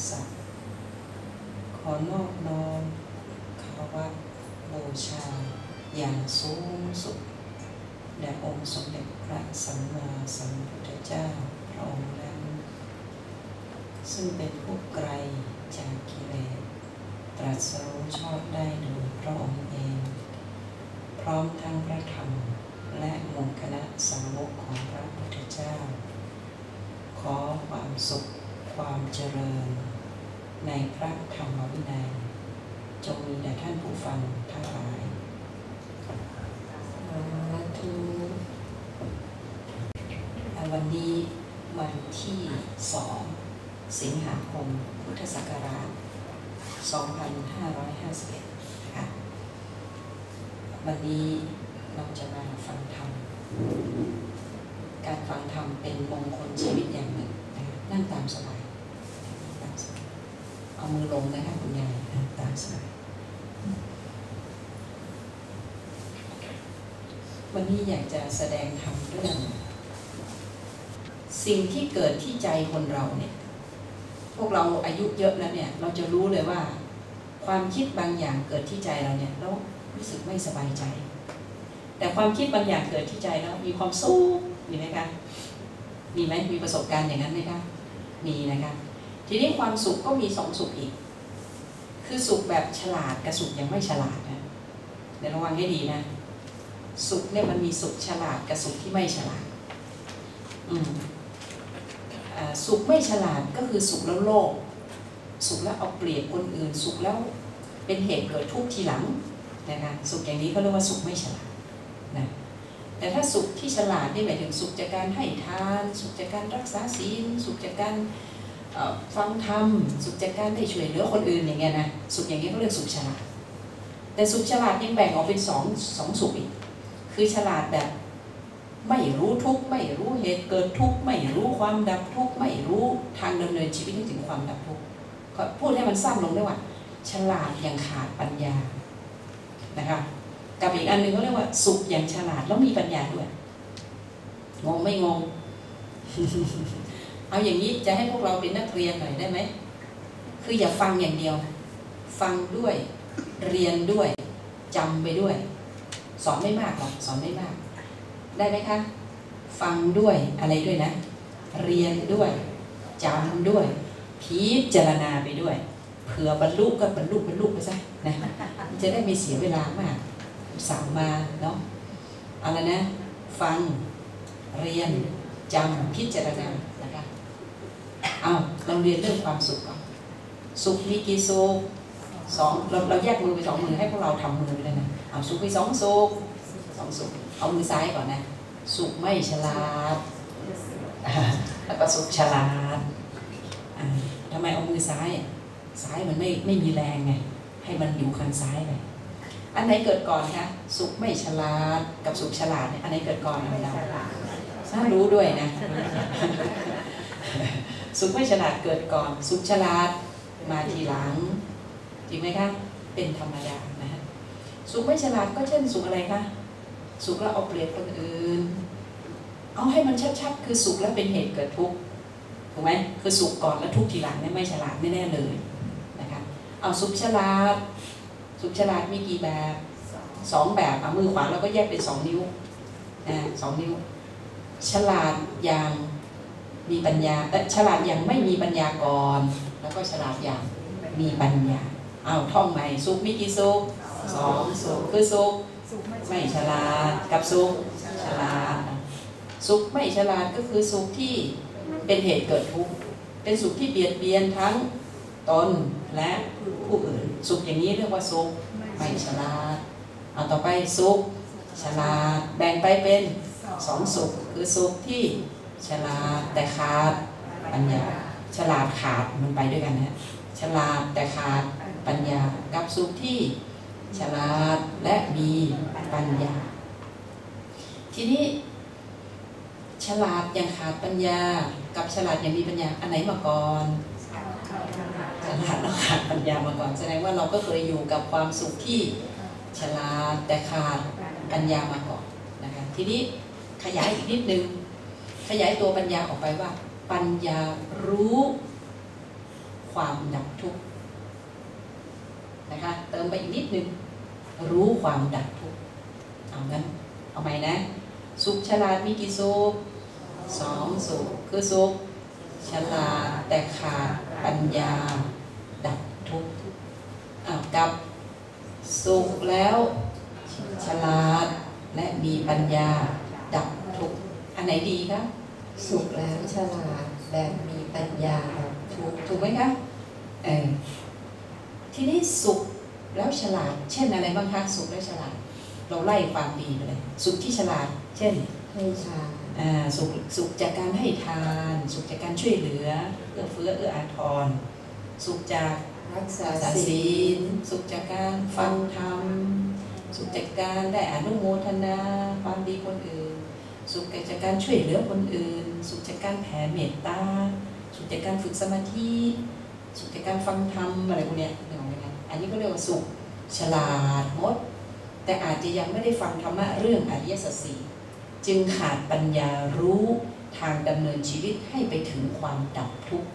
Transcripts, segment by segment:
สะขอนอบน้อมคารวะบูชาอย่างสูงสุดแด่องค์สมเด็จพระสัมมาสัมพุทธเจ้าพระองค์นั้นซึ่งเป็นผู้ไกลจากกิเลสตรัสรู้ชอบได้โดยพระองค์เองพร้อมทั้งพระธรรมและหมู่คณะสาวกของพระพุทธเจ้าขอความสุขความเจริญในพระธรรมวินัยจงมีแด่ท่านผู้ฟังทั้งหลายวันนี้วันที่2 สิงหาคมพุทธศักราช 2551 ค่ะวันนี้เราจะมาฟังธรรมการฟังธรรมเป็นมงคลชีวิตอย่างหนึ่งนั่งตามสบายเอามือลงนะคะคุณยายตามสบายวันนี้อยากจะแสดงธรรมเรื่องสิ่งที่เกิดที่ใจคนเราเนี่ยพวกเราอายุเยอะแล้วเนี่ยเราจะรู้เลยว่าความคิดบางอย่างเกิดที่ใจเราเนี่ยเรารู้สึกไม่สบายใจแต่ความคิดบางอย่างเกิดที่ใจแล้วมีความสุขมีไหมคะมีไหมมีประสบการณ์อย่างนั้นไหมคะมีนะคะทีนี้ความสุขก็มี2 สุขอีกคือสุขแบบฉลาดกับสุขยังไม่ฉลาดนะเดี๋ยวระวังให้ดีนะสุขเนี่ยมันมีสุขฉลาดกับสุขที่ไม่ฉลาดสุขไม่ฉลาดก็คือสุขแล้วโลภสุขแล้วเอาเปรียบคนอื่นสุขแล้วเป็นเหตุเกิดทุกข์ทีหลังนะคะสุขอย่างนี้เขาเรียกว่าสุขไม่ฉลาดนะแต่ถ้าสุขที่ฉลาดนี่หมายถึงสุขจากการให้ทานสุขจากการรักษาศีลสุขจากการฟังธรรมสุขจากการได้ช่วยเหลือคนอื่นอย่างเงี้ยนะสุขอย่างนี้เขาเรียกสุขฉลาดแต่สุขฉลาดยังแบ่งออกเป็นสองสุขอีกคือฉลาดแบบไม่รู้ทุกข์ไม่รู้เหตุเกิดทุกข์ไม่รู้ความดับทุกข์ไม่รู้ทางดำเนินชีวิตถึงความดับทุกข์ก็พูดให้มันสั้นลงได้ว่าฉลาดอย่างขาดปัญญานะคะกับอีกอันหนึ่งเขาเรียกว่าสุขอย่างฉลาดแล้วมีปัญญาด้วยงงไม่งง เอาอย่างนี้จะให้พวกเราเป็นนักเรียนหน่อยได้ไหมคืออย่าฟังอย่างเดียวฟังด้วยเรียนด้วยจำไปด้วยสอนไม่มากหรอกสอนไม่มากได้ไหมคะฟังด้วยอะไรด้วยนะเรียนด้วยจำด้วยพิจารณาไปด้วยเผื่อบรรลุก็บรรลุไปซะนะจะได้ไม่เสียเวลามากสาวมาเนาะอะไรนะฟังเรียนจำพิจารณานะคะเอาเราเรียนเรื่องความสุขก่อนสุขมีกี่สุข2เราแยกมือไป2 มือให้พวกเราทำมือไปเลยนะเอาสุขมี2 สุข2 สุขเอามือซ้ายก่อนนะสุขไม่ฉลาดแล้วก็สุขฉลาดทำไมเอามือซ้ายมันไม่มีแรงไงให้มันอยู่ข้างซ้ายเลยอันไหนเกิดก่อนคะสุขไม่ฉลาดกับสุขฉลาดเนี่ยอันไหนเกิดก่อนเราถ้ารู้ด้วยนะ สุขไม่ฉลาดเกิดก่อนสุขฉลาดมาทีหลังจริงไหมคะเป็นธรรมดานะฮะสุขไม่ฉลาดก็เช่นสุขอะไรคะสุขแล้วเอาเปรียบคนอื่นเอาให้มันชัดๆคือสุขแล้วเป็นเหตุเกิดทุกข์ถูกไหมคือสุขก่อนแล้วทุกข์ทีหลังเนี่ยไม่ฉลาดแน่ๆเลยนะคะเอาสุขฉลาดมีกี่แบบ2 แบบเอามือขวาเราก็แยกเป็น2 นิ้ว2 นิ้วฉลาดอย่างมีปัญญาฉลาดอย่างไม่มีปัญญาก่อนแล้วก็ฉลาดอย่างมีปัญญาเอาท่องใหม่สุขมีกี่สุข2 สุขคือสุขไม่ฉลาดกับสุขฉลาดสุขไม่ฉลาดก็คือสุขที่เป็นเหตุเกิดทุกข์เป็นสุขที่เบียดเบียนทั้งตนและผู้อื่นสุขอย่างนี้เรียกว่าสุขไม่ฉลาดเอาต่อไปสุขฉลาดแบ่งไปเป็น2 สุขคือสุขที่ฉลาดแต่ขาดปัญญาฉลาดขาดมันไปด้วยกันนะฉลาดแต่ขาดปัญญากับสุขที่ฉลาดและมีปัญญาทีนี้ฉลาดอย่างขาดปัญญากับฉลาดอย่างมีปัญญาอันไหนมาก่อนฉลาดและขาดปัญญามาก่อนแสดงว่าเราก็เคยอยู่กับความสุขที่ฉลาดแต่ขาดปัญญามาก่อนนะคะทีนี้ขยายอีกนิดนึงขยายตัวปัญญาออกไปว่าปัญญารู้ค ความดับทุกข์นะคะเติมไปอีกนิดนึงรู้ความดับทุกข์เอางั้นเอาใหม่นะสุขฉลาดมีกี่สุข2 สุขคือสุขฉลาดแต่ขาดปัญญาดับทุกข์กับสุขแล้วฉลาดและมีปัญญาดับทุกข์อันไหนดีคะสุขแล้วฉลาดและมีปัญญาถูกไหมคะทีนี้สุขแล้วฉลาดเช่นอะไรบ้างคะสุขและฉลาดเราไล่ความดีไปเลยสุขที่ฉลาดเช่นให้ทานสุขจากการให้ทานสุขจากการช่วยเหลือเอื้อเฟื้อเอื้ออาทรสุขจากรักษาศีลสุขจากการฟังธรรมสุขจากการได้อนุโมทนาความดีคนอื่นสุขจากการช่วยเหลือคนอื่นสุขจากการแผ่เมตตาสุขจากการฝึกสมาธิสุขจากการฟังธรรมอะไรพวกนี้เรื่องอะไรกันอันนี้ก็เรียกว่าสุขฉลาดหมดแต่อาจจะยังไม่ได้ฟังธรรมะเรื่องอริยสัจสี่จึงขาดปัญญารู้ทางดำเนินชีวิตให้ไปถึงความดับทุกข์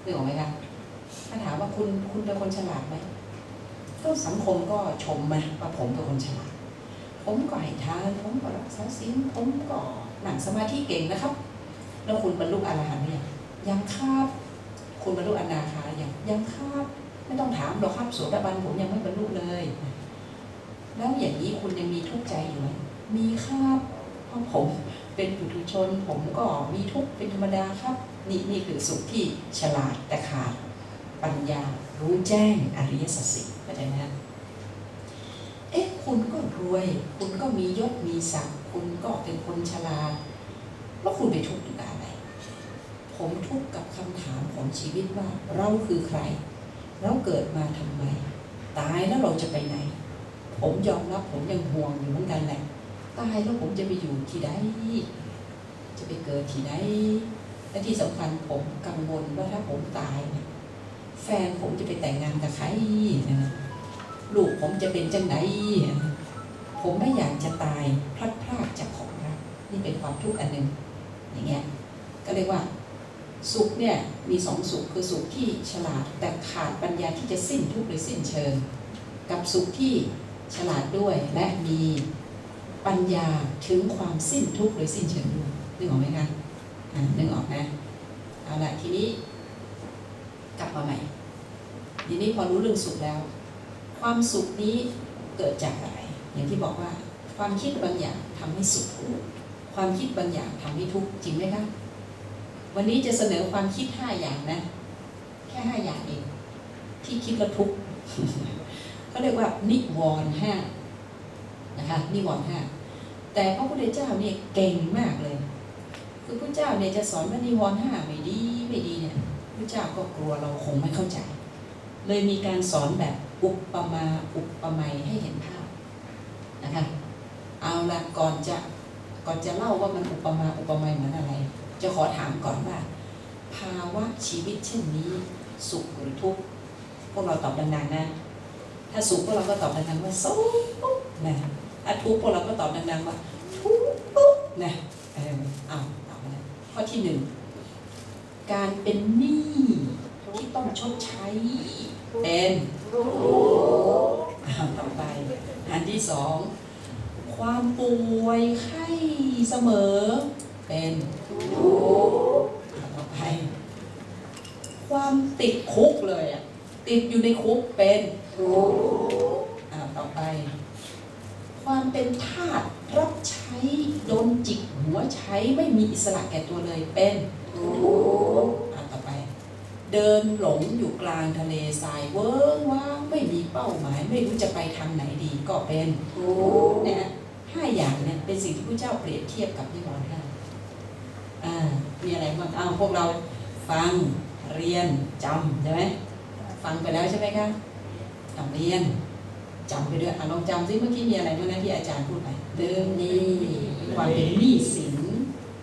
เรื่องอะไรกันถ้าถามว่าคุณเป็นคนฉลาดไหมก็สังคมก็ชมมาว่าผมเป็นคนฉลาดผมก็ให้ทานผมก็รักษาศีลผมก็นั่งสมาธิเก่งนะครับแล้วคุณบรรลุอรหันต์เนี่ยยังครับคุณบรรลุอนาคายังครับไม่ต้องถามหรอกครับโสดาบันผมยังไม่บรรลุเลยแล้วอย่างนี้คุณยังมีทุกข์ใจอยู่ไหมมีครับเพราะผมเป็นปุถุชนผมก็มีทุกข์เป็นธรรมดาครับนี่คือสุขที่ฉลาดแต่ขาดปัญญารู้แจ้งอริยสัจสี่เข้าใจไหมคุณก็รวยคุณก็มียศมีศักดิ์คุณก็เป็นคนฉลาดแล้วคุณไปทุกข์กับอะไรผมทุกข์กับคำถามของชีวิตว่าเราคือใครเราเกิดมาทำไมตายแล้วเราจะไปไหนผมยอมรับผมยังห่วงอยู่เหมือนกันแหละตายแล้วผมจะไปอยู่ที่ใดจะไปเกิดที่ไหนและที่สำคัญผมกังวลว่าถ้าผมตายเนี่ยแฟนผมจะไปแต่งงานกับใครนะลูกผมจะเป็นจังไหนผมไม่อยากจะตายพลัดพรากจากของรักนี่เป็นความทุกข์อันหนึ่งอย่างเงี้ยก็เรียกว่าสุขเนี่ยมี2 สุขคือสุขที่ฉลาดแต่ขาดปัญญาที่จะสิ้นทุกข์หรือสิ้นเชิงกับสุขที่ฉลาดด้วยและมีปัญญาถึงความสิ้นทุกข์หรือสิ้นเชิงด้วยนึกออกไหมคะนึกออกนะเอาละทีนี้กลับมาใหม่ทีนี้พอรู้เรื่องสุขแล้วความสุขนี้เกิดจากอะไรอย่างที่บอกว่าความคิดบางอย่างทำให้สุขความคิดบางอย่างทำให้ทุกข์จริงไหมคะวันนี้จะเสนอความคิด5 อย่างนะแค่5 อย่างเองที่คิดแล้วทุกข์เขาเรียกว่านิวรณ์5นะคะนิวรณ์5แต่พระพุทธเจ้าเนี่ยเก่งมากเลยคือพระเจ้าเนี่ยจะสอนว่านิวรณ์5ไม่ดีเนี่ยพระเจ้าก็กลัวเราคงไม่เข้าใจเลยมีการสอนแบบอุปมาอุปไมยให้เห็นภาพนะคะเอาละก่อนจะเล่าว่ามันอุปมาอุปไมยเหมือนอะไรจะขอถามก่อนว่าภาวะชีวิตเช่นนี้สุขหรือทุกข์พวกเราตอบดังๆนะถ้าสุขพวกเราก็ตอบดังๆว่าสุขนะถ้าทุกข์พวกเราก็ตอบดังๆว่าทุกข์นะเอาตอบมาเลยข้อที่ 1การเป็นหนี้ที่ต้องชดใช้เป็นต่อไปอันที่ 2ความป่วยไข้เสมอเป็นต่อไปความติดคุกเลยติดอยู่ในคุกเป็นต่อไปความเป็นทาสรับใช้โดนจิกหัวใช้ไม่มีอิสระแก่ตัวเลยเป็นต่อไปเดินหลงอยู่กลางทะเลทรายเวิ้งว้างไม่มีเป้าหมายไม่รู้จะไปทางไหนดีก็เป็นนะ5 อย่างเนี่ยเป็นสิ่งที่พระเจ้าเปรียบเทียบกับนิวรณ์มีอะไรบ้างพวกเราฟังเรียนจำใช่ไหมฟังไปแล้วใช่ไหมคะเรียนจำไปด้วยลองจำซิเมื่อกี้มีอะไรบ้างนะที่อาจารย์พูดไปเดิมนี้ความเป็นหนี้สิน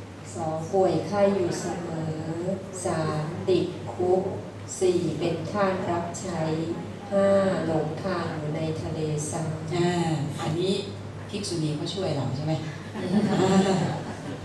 2ป่วยไข้อยู่เสมอ3ติดคุก4เป็นทาสรับใช้5หลงทางอยู่ในทะเลทรายอันนี้ภิกษุณีเขาช่วยเราใช่ไหม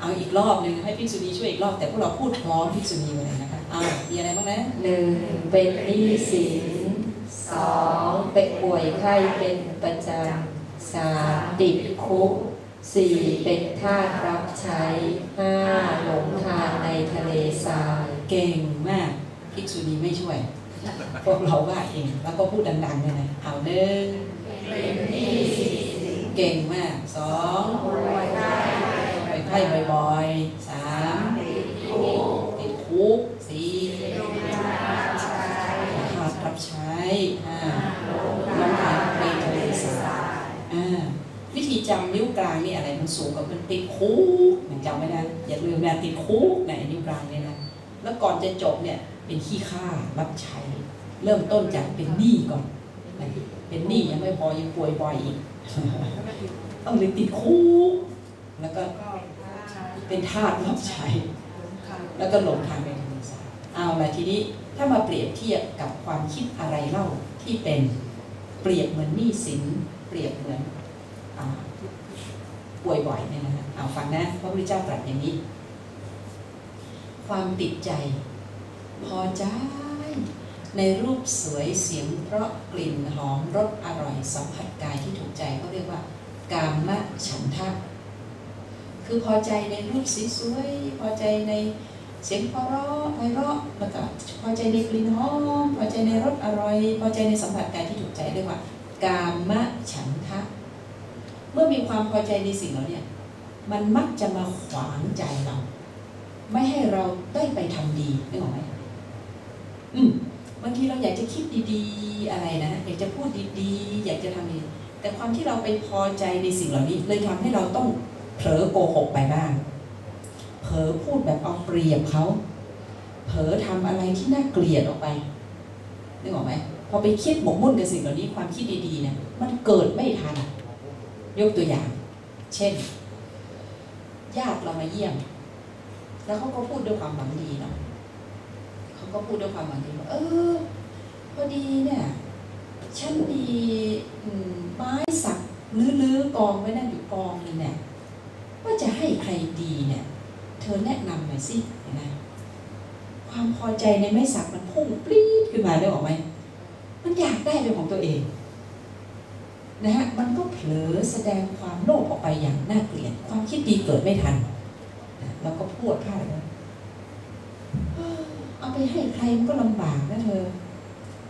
เอาอีกรอบหนึ่งให้ภิกษุณีช่วยอีกรอบแต่พวกเราพูดพร้อมภิกษุณีไปเลยนะคะ มีอะไรบ้างนะ 1. เป็นหนี้สิน 2. เป็นป่วยไข้เป็นประจำ 3. ติดคุก 4. เป็นทาสรับใช้ 5. หลงทางในทะเลทราย เก่งมากภิกษุณีไม่ช่วย พวกเราว่าเองแล้วก็พูดดังๆเลยนะเอาหนึ่งเก่งมาก 2 ป่วยไข้บ่อยๆ 3 ติดคุก 4 ทาสรับใช้ 5 หลงทางในทะเลทรายวิธีจำนิ้วกลางนี่อะไรมันสูงกว่ามันติดคุกมันจำไม่ได้อย่าลืมนะติดคุกในนิ้วกลางเนี่ยนะแล้วก่อนจะจบเนี่ยเป็นขี้ข้ารับใช้ เริ่มต้นจากเป็นหนี้ก่อนเป็นหนี้ยังไม่พอยังป่วยบ่อยอีกต้องเลยติดคุกแล้วก็เป็นทาสรับใช้แล้วก็หลงทางไปทะเลทรายเอาละทีนี้ถ้ามาเปรียบเทียบกับความคิดอะไรเล่าที่เป็นเปรียบเหมือนหนี้สินเปรียบเหมือนป่วยบ่อยเนี่ยนะเอาฟังนะพระพุทธเจ้าตรัสอย่างนี้ ความติดใจพอใจในรูปสวยเสียงเพราะกลิ่นหอมรสอร่อยสัมผัสกายที่ถูกใจเขาเรียกว่ากามฉันทะคือพอใจในรูปสวยๆพอใจในเสียงเพราะไพเราะแล้วก็พอใจในกลิ่นหอมพอใจในรสอร่อยพอใจในสัมผัสกายที่ถูกใจเรียกว่ากามฉันทะเมื่อมีความพอใจในสิ่งเหล่านี้มันมักจะมาขวางใจเราไม่ให้เราได้ไปทำดีนึกออกไหมบางทีเราอยากจะคิดดีๆอะไรนะอยากจะพูดดีๆอยากจะทำดีแต่ความที่เราไปพอใจในสิ่งเหล่านี้เลยทำให้เราต้องเผลอโกหกไปบ้างเผลอพูดแบบเอาเปรียบเขาเผลอทำอะไรที่น่าเกลียดออกไปนึกออกไหมพอไปคิดหมกมุ่นกับสิ่งเหล่านี้ความคิดดีๆเนี่ยมันเกิดไม่ทันยกตัวอย่างเช่นญาติเรามาเยี่ยมแล้วเขาก็พูดด้วยความหวังดีเนาะเขาก็พูดด้วยความหวังดีว่าพอดีเนี่ยฉันมีไม้สักลื้อๆกองไว้นั่นอยู่กองนึงเนี่ยว่าจะให้ใครดีเนี่ยเธอแนะนำหน่อยสินะความพอใจในไม้สักมันพุ่งปรี๊ดขึ้นมาได้ออกไหมมันอยากได้เป็นของตัวเองนะฮะมันก็เผลอแสดงความโลภออกไปอย่างน่าเกลียดความคิดดีเกิดไม่ทันแล้วก็พูดพลาดเลยเอาไปให้ใครมันก็ลำบากนะเธอ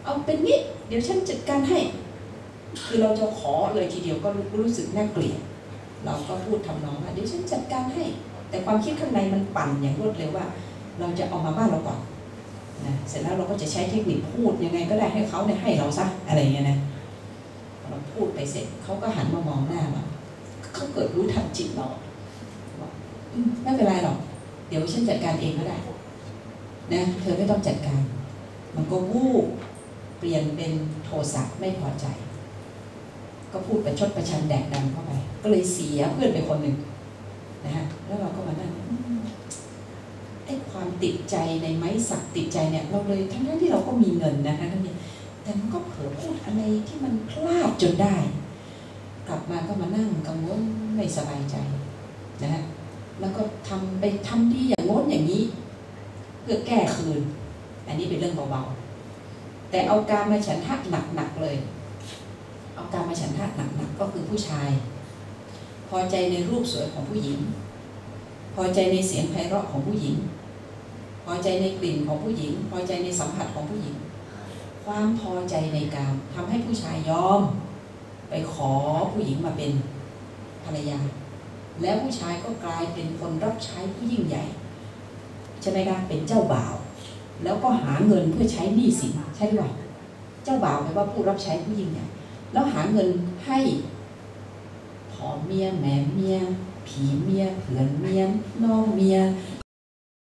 เอาเป็นนี้เดี๋ยวฉันจัดการให้คือเราจะขอเลยทีเดียวก็รู้สึกน่าเกลียดเราก็พูดทำนองว่าเดี๋ยวฉันจัดการให้แต่ความคิดข้างในมันปั่นอย่างรวดเร็วว่าเราจะเอามาบ้านเราก่อนนะเสร็จแล้วเราก็จะใช้เทคนิคพูดยังไงก็ได้ให้เขาเนี่ยให้เราซะอะไรอย่างเงี้ยนะเราพูดไปเสร็จเขาก็หันมามองหน้าเราเขาเกิดรู้ทันจิตเราไม่เป็นไรหรอกเดี๋ยวฉันจัดการเองก็ได้นะเธอไม่ต้องจัดการมันก็วูบเปลี่ยนเป็นโทสะไม่พอใจก็พูดประชดประชันแดกดันเข้าไปก็เลยเสียเพื่อนไปคนหนึ่งนะฮะแล้วเราก็มานั่งไอ้ความติดใจในไม้สักติดใจเนี่ยเราเลยทั้งที่เราก็มีเงินนะคะทั้งนี้แต่มันก็เผลอพูดอะไรที่มันพลาดจนได้กลับมาก็มานั่งกังวลไม่สบายใจนะฮะแล้วก็ทำดีอย่างโน้นอย่างนี้เพื่อแก้คืนอันนี้เป็นเรื่องเบาๆแต่เอาการมาฉันทะหนักๆเลยเอาการมาฉันทะหนักๆก็คือผู้ชายพอใจในรูปสวยของผู้หญิงพอใจในเสียงไพเราะของผู้หญิงพอใจในกลิ่นของผู้หญิงพอใจในสัมผัสของผู้หญิงความพอใจในการทำให้ผู้ชายยอมไปขอผู้หญิงมาเป็นภรรยาแล้วผู้ชายก็กลายเป็นคนรับใช้ผู้ยิ่งใหญ่ใช่ไหมคะเป็นเจ้าบ่าวแล้วก็หาเงินเพื่อใช้หนี้สินใช่หรือเปล่าเจ้าบ่าวแปลว่าผู้รับใช้ผู้ยิ่งใหญ่แล้วหาเงินให้ผอมเมียแหม่เมียผีเมียเผือนเมียน้องเมีย